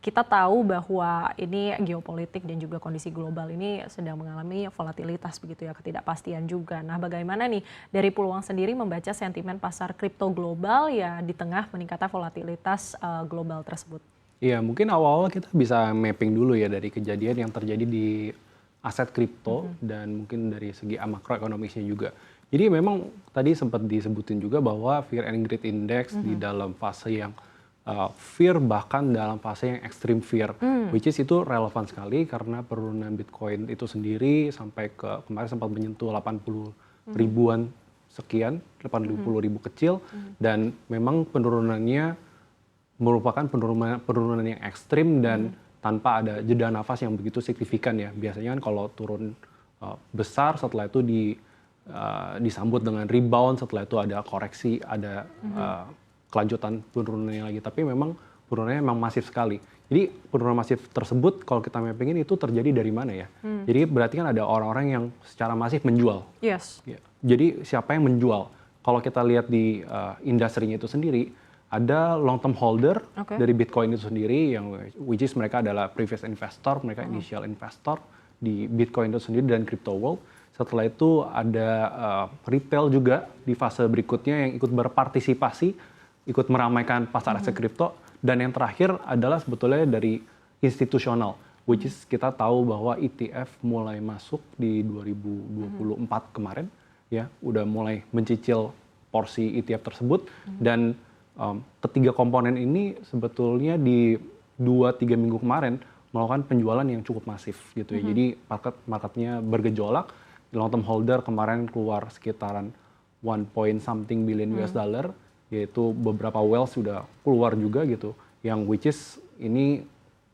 kita tahu bahwa ini geopolitik dan juga kondisi global ini sedang mengalami volatilitas begitu ya, ketidakpastian juga. Nah, bagaimana nih dari Peluang sendiri membaca sentimen pasar kripto global ya di tengah meningkatnya volatilitas global tersebut? Iya, mungkin awal-awal kita bisa mapping dulu ya dari kejadian yang terjadi di aset kripto dan mungkin dari segi makroekonomisnya juga. Jadi memang tadi sempat disebutin juga bahwa Fear and Greed Index di dalam fase yang fear, bahkan dalam fase yang extreme fear, which is itu relevan sekali karena penurunan Bitcoin itu sendiri sampai ke kemarin sempat menyentuh 80 ribuan sekian, 80 ribu kecil, dan memang penurunannya merupakan penurunan yang ekstrim dan tanpa ada jeda nafas yang begitu signifikan ya. Biasanya kan kalau turun besar, setelah itu disambut dengan rebound, setelah itu ada koreksi, ada kelanjutan penurunannya lagi. Tapi memang penurunannya memang masif sekali. Jadi penurunan masif tersebut kalau kita mappingin itu terjadi dari mana ya? Jadi berarti kan ada orang-orang yang secara masif menjual. Yes. Ya. Jadi siapa yang menjual? Kalau kita lihat di industrinya itu sendiri, ada long term holder dari Bitcoin itu sendiri, yang which is mereka adalah previous investor, mereka initial investor di Bitcoin itu sendiri dan crypto world. Setelah itu ada retail juga di fase berikutnya yang ikut berpartisipasi, ikut meramaikan pasar aset kripto. Dan yang terakhir adalah sebetulnya dari institusional, which is kita tahu bahwa ETF mulai masuk di 2024 kemarin, ya udah mulai mencicil porsi ETF tersebut. Dan ketiga komponen ini sebetulnya di 2-3 minggu kemarin melakukan penjualan yang cukup masif gitu ya. Jadi marketnya bergejolak. Long term holder kemarin keluar sekitaran 1 point something billion US dollar, yaitu beberapa whales sudah keluar juga gitu. Yang which is ini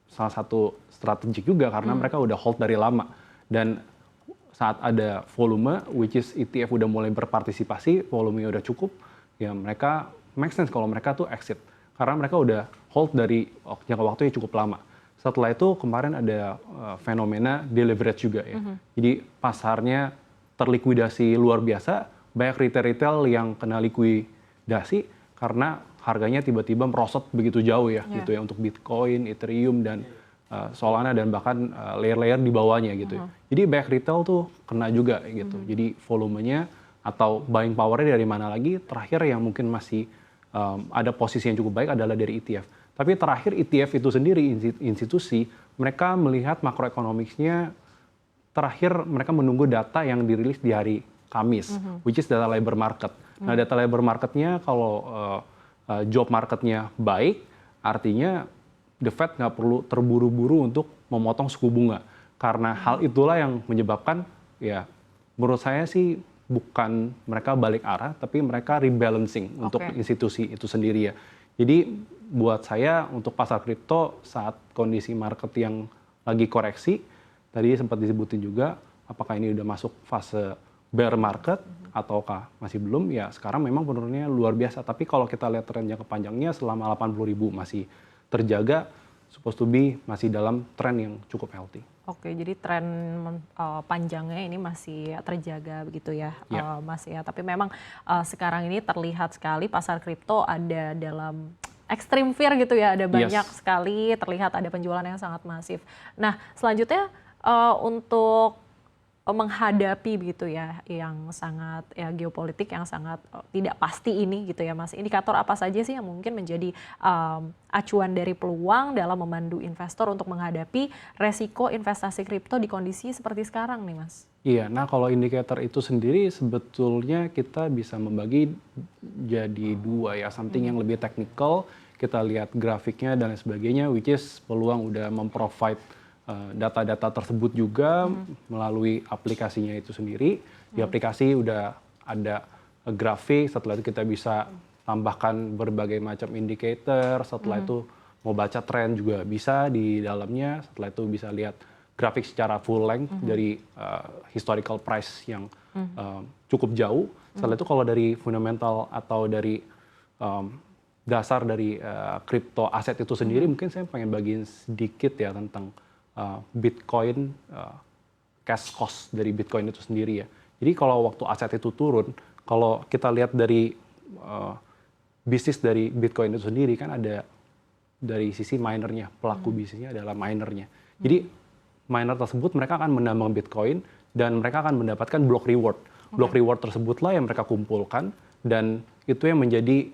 salah satu strategik juga karena mereka udah hold dari lama. Dan saat ada volume, which is ETF udah mulai berpartisipasi, volumenya udah cukup, ya mereka make sense kalau mereka tuh exit. Karena mereka udah hold dari jangka waktu yang cukup lama. Setelah itu kemarin ada fenomena deleverage juga ya. Jadi pasarnya terlikuidasi luar biasa, banyak retail-retail yang kena likuidasi karena harganya tiba-tiba merosot begitu jauh ya gitu ya untuk Bitcoin, Ethereum dan Solana dan bahkan layer-layer di bawahnya gitu ya. Jadi banyak retail tuh kena juga gitu. Jadi volumenya atau buying power-nya dari mana lagi? Terakhir yang mungkin masih ada posisi yang cukup baik adalah dari ETF. Tapi terakhir ETF itu sendiri, institusi, mereka melihat makroekonomiknya, terakhir mereka menunggu data yang dirilis di hari Kamis, which is data labor market. Nah, data labor marketnya kalau job marketnya baik, artinya the Fed nggak perlu terburu-buru untuk memotong suku bunga. Karena hal itulah yang menyebabkan, ya menurut saya sih, bukan mereka balik arah, tapi mereka rebalancing untuk institusi itu sendiri ya. Jadi buat saya untuk pasar kripto saat kondisi market yang lagi koreksi, tadi sempat disebutin juga, apakah ini udah masuk fase bear market ataukah masih belum, ya sekarang memang penurunannya luar biasa. Tapi kalau kita lihat tren jangka panjangnya selama 80.000 masih terjaga, supposed to be masih dalam tren yang cukup healthy. Oke, jadi tren panjangnya ini masih terjaga begitu ya, Mas ya. Tapi memang sekarang ini terlihat sekali pasar kripto ada dalam extreme fear gitu ya, ada banyak sekali terlihat ada penjualan yang sangat masif. Nah, selanjutnya untuk menghadapi begitu ya yang sangat ya geopolitik yang sangat tidak pasti ini gitu ya Mas. Indikator apa saja sih yang mungkin menjadi acuan dari Peluang dalam memandu investor untuk menghadapi resiko investasi kripto di kondisi seperti sekarang nih Mas? Iya, nah kalau indikator itu sendiri sebetulnya kita bisa membagi jadi dua ya, something yang lebih technical, kita lihat grafiknya dan lain sebagainya, which is Peluang udah memprovide data-data tersebut juga melalui aplikasinya itu sendiri. Di aplikasi udah ada grafik, setelah itu kita bisa tambahkan berbagai macam indikator, setelah itu mau baca tren juga bisa di dalamnya, setelah itu bisa lihat grafik secara full length dari historical price yang cukup jauh. Setelah itu kalau dari fundamental atau dari dasar dari crypto aset itu sendiri, mungkin saya pengen bagiin sedikit ya tentang Bitcoin, cash cost dari Bitcoin itu sendiri ya. Jadi kalau waktu aset itu turun, kalau kita lihat dari bisnis dari Bitcoin itu sendiri kan ada dari sisi minernya, pelaku bisnisnya adalah minernya. Jadi miner tersebut mereka akan menambang Bitcoin dan mereka akan mendapatkan block reward. Block reward tersebutlah yang mereka kumpulkan dan itu yang menjadi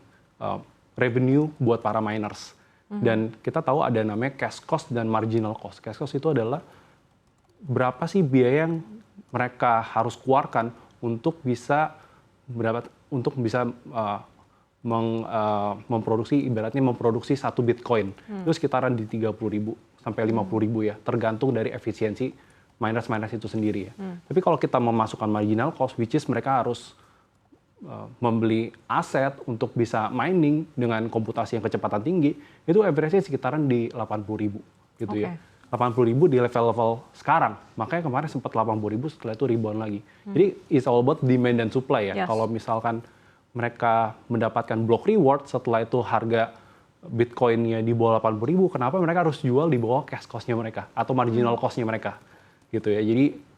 revenue buat para miners. Dan kita tahu ada namanya cash cost dan marginal cost. Cash cost itu adalah berapa sih biaya yang mereka harus keluarkan untuk bisa memproduksi satu Bitcoin. Itu sekitaran di 30.000 sampai 50.000 ya, tergantung dari efisiensi miners itu sendiri ya. Tapi kalau kita memasukkan marginal cost, which is mereka harus membeli aset untuk bisa mining dengan komputasi yang kecepatan tinggi, itu average-nya sekitaran di 80.000 gitu ya. 80.000 di level-level sekarang, makanya kemarin sempat 80.000 setelah itu rebound lagi. Jadi it's all about demand dan supply ya. Kalau misalkan mereka mendapatkan block reward setelah itu harga Bitcoin-nya di bawah 80.000, kenapa mereka harus jual di bawah cash cost-nya mereka atau marginal cost-nya mereka gitu ya. Jadi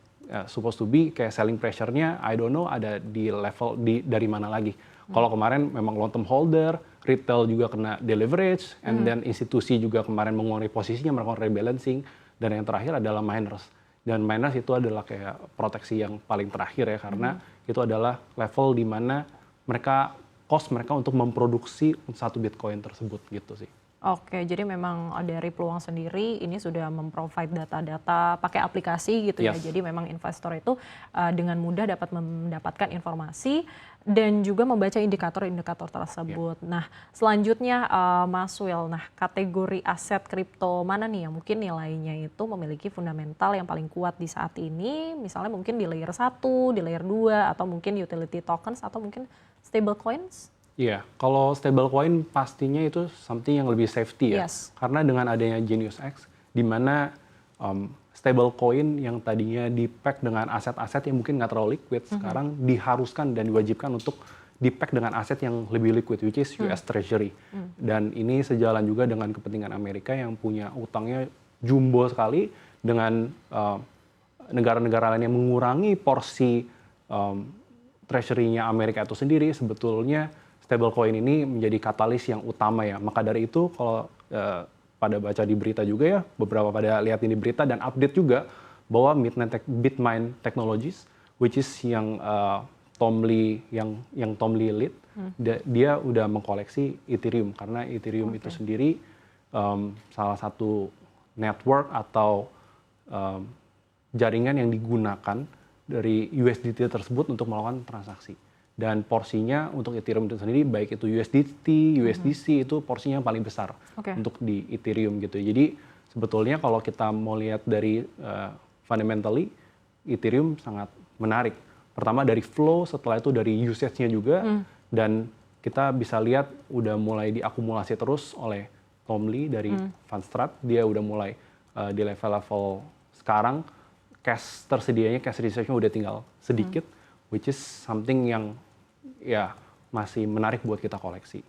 supposed to be kayak selling pressure-nya I don't know ada di level dari mana lagi. Kalau kemarin memang long term holder, retail juga kena deleverage, and then institusi juga kemarin mengurangi posisinya, melakukan rebalancing, dan yang terakhir adalah miners. Dan miners itu adalah kayak proteksi yang paling terakhir ya, karena itu adalah level di mana cost mereka untuk memproduksi satu Bitcoin tersebut gitu sih. Oke, jadi memang dari peluang sendiri ini sudah memprovide data-data pakai aplikasi gitu ya. Jadi memang investor itu dengan mudah dapat mendapatkan informasi dan juga membaca indikator-indikator tersebut. Nah, selanjutnya Mas Will, kategori aset kripto mana nih yang mungkin nilainya itu memiliki fundamental yang paling kuat di saat ini? Misalnya mungkin di layer 1, di layer 2, atau mungkin utility tokens, atau mungkin stable coins? Iya, kalau stablecoin pastinya itu something yang lebih safety ya. Karena dengan adanya Genius X, di mana stablecoin yang tadinya di-pack dengan aset-aset yang mungkin nggak terlalu liquid, sekarang diharuskan dan diwajibkan untuk di-pack dengan aset yang lebih liquid, which is US Treasury. Dan ini sejalan juga dengan kepentingan Amerika yang punya utangnya jumbo sekali dengan negara-negara lain yang mengurangi porsi treasury-nya Amerika itu sendiri. Sebetulnya stablecoin ini menjadi katalis yang utama ya. Maka dari itu kalau pada baca di berita juga ya, beberapa pada lihat ini berita dan update juga bahwa Bitmain Technologies, which is yang Tom Lee lead, dia udah mengkoleksi Ethereum karena Ethereum itu sendiri salah satu network atau jaringan yang digunakan dari USDT tersebut untuk melakukan transaksi. Dan porsinya untuk Ethereum itu sendiri, baik itu USDT, USDC, itu porsinya yang paling besar untuk di Ethereum gitu. Jadi sebetulnya kalau kita mau lihat dari fundamentally, Ethereum sangat menarik. Pertama dari flow, setelah itu dari usage-nya juga, dan kita bisa lihat udah mulai diakumulasi terus oleh Tom Lee dari Fundstrat. Dia udah mulai di level-level sekarang, cash tersedianya, cash reserve-nya udah tinggal sedikit, which is something yang ya masih menarik buat kita koleksi.